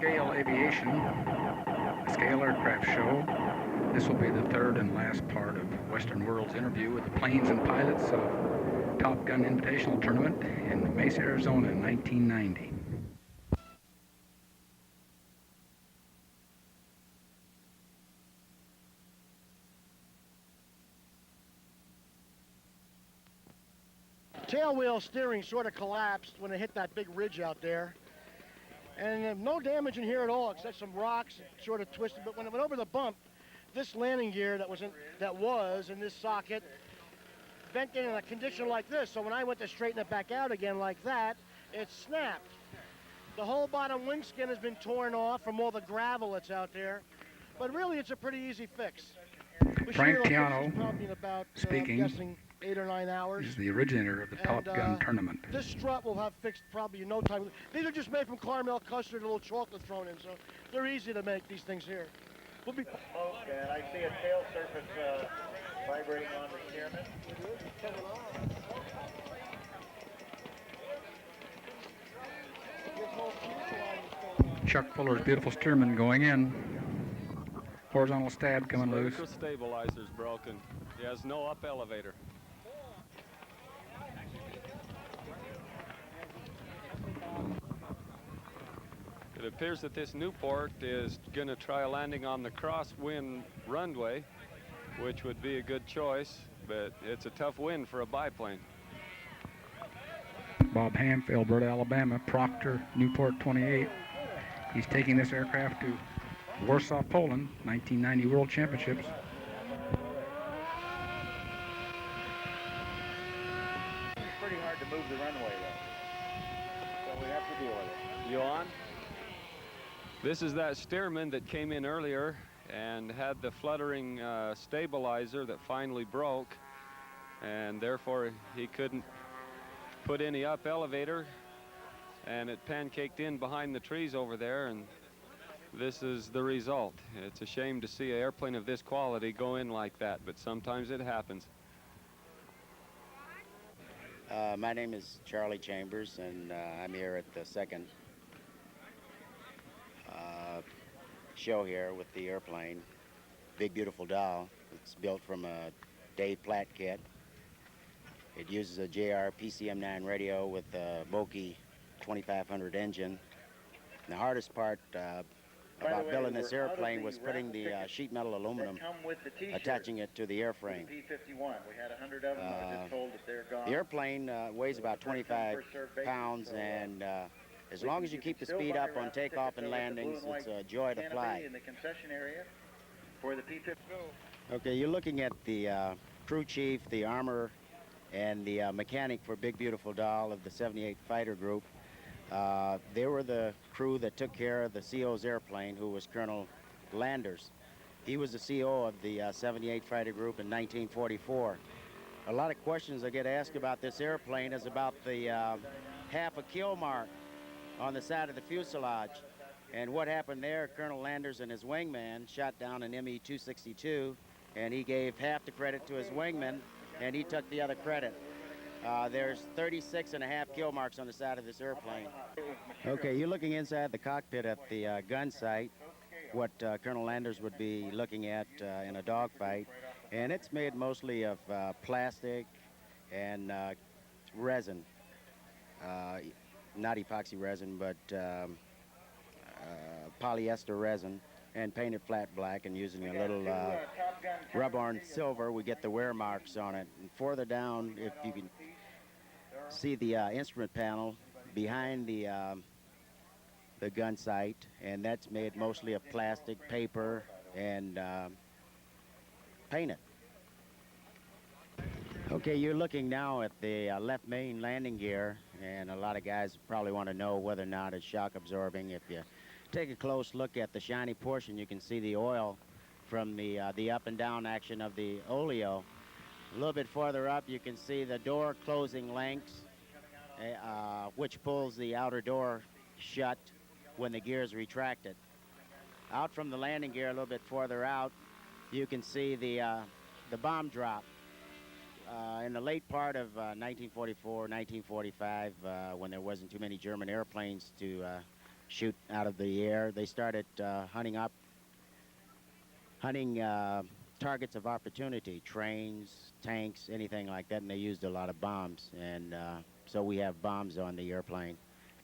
Scale Aviation, a scale aircraft show. This will be the third and last part of Western World's interview with the planes and pilots of Top Gun Invitational Tournament in Mesa, Arizona in 1990. Tailwheel steering sort of collapsed when it hit that big ridge out there. And no damage in here at all, except some rocks sort of twisted. But when it went over the bump, this landing gear that was in this socket bent in a condition like this. So when I went to straighten it back out again like that, it snapped. The whole bottom wing skin has been torn off from all the gravel that's out there. But really, it's a pretty easy fix. Frank Tiano, speaking, I'm guessing 8 or 9 hours. Is the originator of the Top Gun tournament. This strut will have fixed probably in no time. These are just made from caramel custard, a little chocolate thrown in, so they're easy to make, these things here. We'll be. Okay, and I see a tail surface vibrating on the steerman. Chuck Fuller's beautiful steerman going in. Horizontal stab coming loose. The stabilizer's broken. He has no up elevator. It appears that this Newport is going to try a landing on the crosswind runway, which would be a good choice, but it's a tough wind for a biplane. Bob Hamfield, Alberta, Alabama, Proctor, Newport 28. He's taking this aircraft to Warsaw, Poland, 1990 World Championships. It's pretty hard to move the runway, though. So we have to deal with it. You on? This is that steerman that came in earlier and had the fluttering stabilizer that finally broke, and therefore he couldn't put any up elevator, and it pancaked in behind the trees over there, and this is the result. It's a shame to see an airplane of this quality go in like that, but sometimes it happens. My name is Charlie Chambers, and I'm here at the second show here with the airplane, Big Beautiful Doll. It's built from a Dave Platt kit. It uses a JR PCM9 radio with a Boki 2500 engine. And the hardest part about building this airplane was putting the sheet metal aluminum, attaching it to the airframe. P-51. We had 100 of them. I was just told that they're gone. The airplane weighs about 25 pounds, and as long as you keep the speed up on takeoff and landings, it's a joy to fly. In the concession area for the P-51. Okay, you're looking at the crew chief, the armor, and the mechanic for Big Beautiful Doll of the 78 Fighter Group. They were the crew that took care of the CO's airplane, who was Colonel Landers. He was the CO of the 78 Fighter Group in 1944. A lot of questions I get asked about this airplane is about the half a kill mark on the side of the fuselage. And what happened there, Colonel Landers and his wingman shot down an ME-262, and he gave half the credit to his wingman, and he took the other credit. There's 36.5 kill marks on the side of this airplane. Okay, you're looking inside the cockpit at the gun sight, what Colonel Landers would be looking at in a dogfight. And it's made mostly of plastic and resin. Not epoxy resin, but polyester resin, and painted flat black, and using a little rub-on silver, we get the wear marks on it. And further down, if you can see the instrument panel behind the gun sight, and that's made mostly of plastic, paper, and painted. Okay, you're looking now at the left main landing gear, and a lot of guys probably want to know whether or not it's shock absorbing. If you take a close look at the shiny portion, you can see the oil from the up and down action of the oleo. A little bit farther up, you can see the door closing links, which pulls the outer door shut when the gear is retracted. Out from the landing gear a little bit farther out, you can see the bomb drop. In the late part of 1944, 1945, when there wasn't too many German airplanes to shoot out of the air. They started hunting targets of opportunity, trains, tanks, anything like that, and they used a lot of bombs. And so we have bombs on the airplane.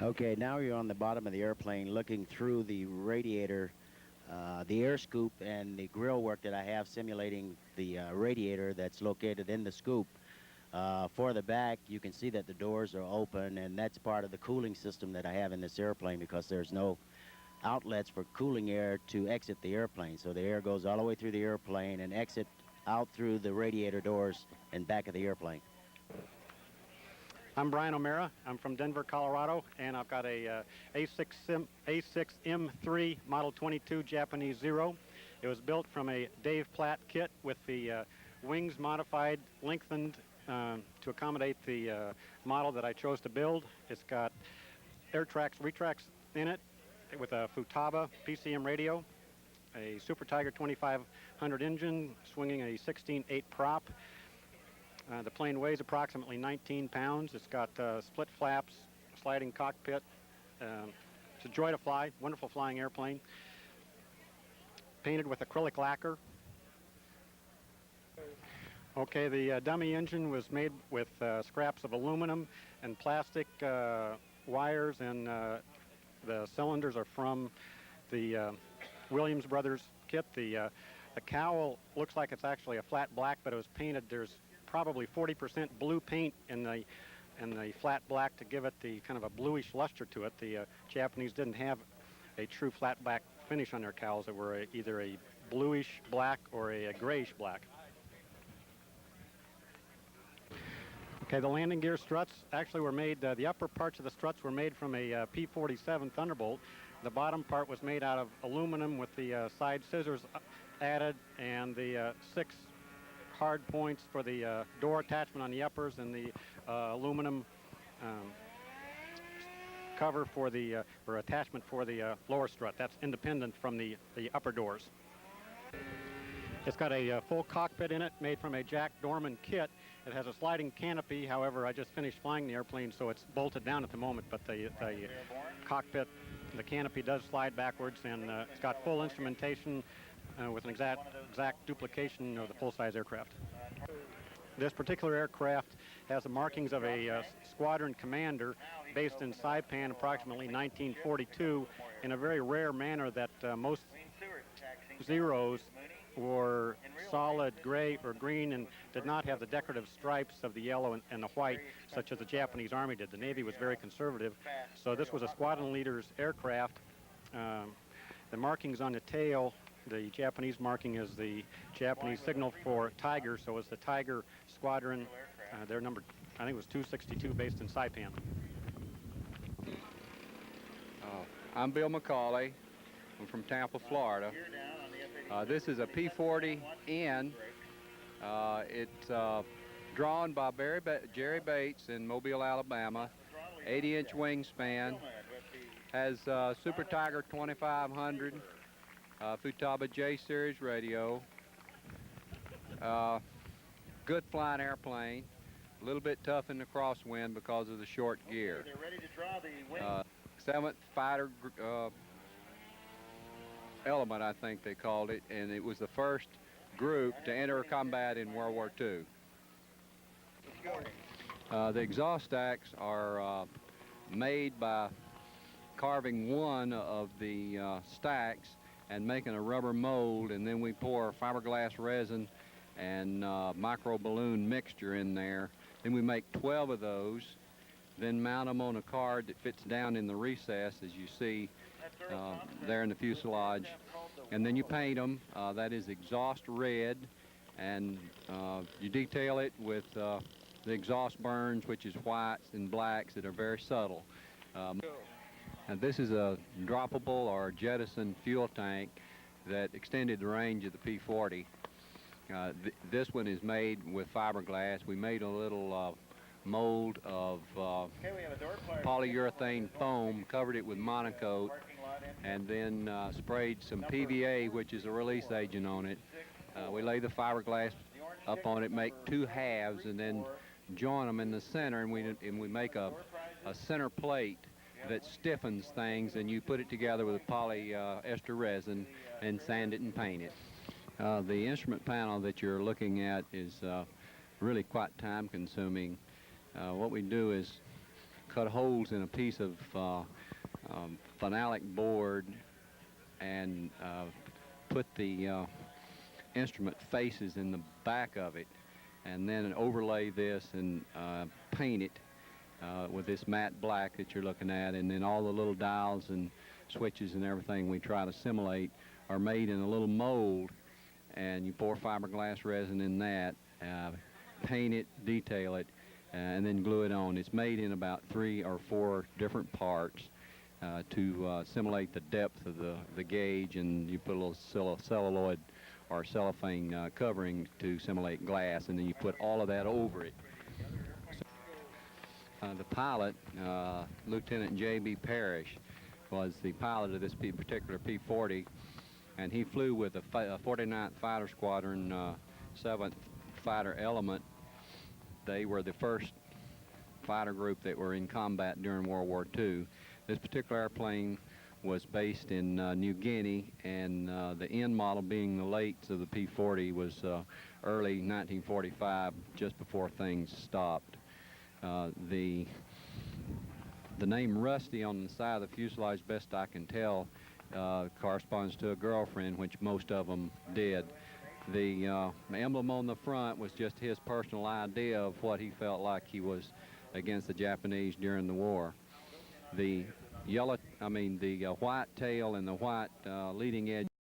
Okay, now you're on the bottom of the airplane looking through the radiator, the air scoop, and the grill work that I have simulating the radiator that's located in the scoop. For the back, you can see that the doors are open, and that's part of the cooling system that I have in this airplane because there's no outlets for cooling air to exit the airplane. So the air goes all the way through the airplane and exit out through the radiator doors and back of the airplane. I'm Brian O'Mara. I'm from Denver, Colorado, and I've got a A6M3 Model 22 Japanese Zero. It was built from a Dave Platt kit with the wings modified, lengthened to accommodate the model that I chose to build. It's got air tracks, retracts in it with a Futaba PCM radio, a Super Tiger 2500 engine swinging a 16/8 prop. The plane weighs approximately 19 pounds. It's got split flaps, sliding cockpit. It's a joy to fly, wonderful flying airplane. Painted with acrylic lacquer. Okay, the dummy engine was made with scraps of aluminum and plastic wires, and the cylinders are from the Williams Brothers kit. The cowl looks like it's actually a flat black, but it was painted. There's probably 40% blue paint in the flat black to give it the kind of a bluish luster to it. The Japanese didn't have a true flat black finish on their cowls. That were either a bluish black or a grayish black. Okay, the landing gear struts actually were made, the upper parts of the struts were made from a P-47 Thunderbolt. The bottom part was made out of aluminum with the side scissors added, and the 6 hard points for the door attachment on the uppers, and the aluminum cover for the, or attachment for the lower strut. That's independent from the upper doors. It's got a full cockpit in it, made from a Jack Dorman kit. It has a sliding canopy. However, I just finished flying the airplane, so it's bolted down at the moment, but the cockpit, the canopy does slide backwards, and it's got full instrumentation with an exact duplication of the full-size aircraft. This particular aircraft has the markings of a squadron commander based in Saipan, approximately 1942, in a very rare manner that most Zeros were solid gray or green and did not have the decorative stripes of the yellow and the white, such as the Japanese Army did. The Navy was very conservative, so this was a squadron leader's aircraft. The markings on the tail, the Japanese marking is the Japanese signal for Tiger, so it's the Tiger Squadron. They're numbered, I think it was 262, based in Saipan. I'm Bill McCauley. I'm from Tampa, Florida. This is a P-40N. It's drawn by Jerry Bates in Mobile, Alabama. 80-inch wingspan. Has Super Tiger 2500. Futaba J series radio. Good flying airplane. A little bit tough in the crosswind because of the short gear. 7th fighter element, I think they called it, and it was the first group to enter combat in World War II. The exhaust stacks are made by carving one of the stacks and making a rubber mold, and then we pour fiberglass resin and micro balloon mixture in there. Then we make 12 of those, then mount them on a card that fits down in the recess, as you see there in the fuselage, and then you paint them. That is exhaust red, and you detail it with the exhaust burns, which is whites and blacks that are very subtle. And this is a droppable or jettison fuel tank that extended the range of the P-40. This one is made with fiberglass. We made a little mold of polyurethane foam, covered it with monocoat, and then sprayed some PVA, which is a release agent, on it. We lay the fiberglass up on it, make 2 halves, and then join them in the center, and we make a center plate that stiffens things, and you put it together with a polyester resin and sand it and paint it. The instrument panel that you're looking at is really quite time consuming. What we do is cut holes in a piece of phenolic board and put the instrument faces in the back of it, and then overlay this and paint it with this matte black that you're looking at, and then all the little dials and switches and everything we try to simulate are made in a little mold, and you pour fiberglass resin in that, paint it, detail it, and then glue it on. It's made in about 3 or 4 different parts to simulate the depth of the gauge, and you put a little celluloid or cellophane covering to simulate glass, and then you put all of that over it. The pilot, Lieutenant J.B. Parrish, was the pilot of this particular P-40, and he flew with the 49th Fighter Squadron, 7th Fighter Element. They were the first fighter group that were in combat during World War II. This particular airplane was based in New Guinea, and the end model, being the late of the P-40, was early 1945, just before things stopped. The name Rusty on the side of the fuselage, best I can tell, corresponds to a girlfriend, which most of them did. The emblem on the front was just his personal idea of what he felt like he was against the Japanese during the war. The white tail and the white leading edge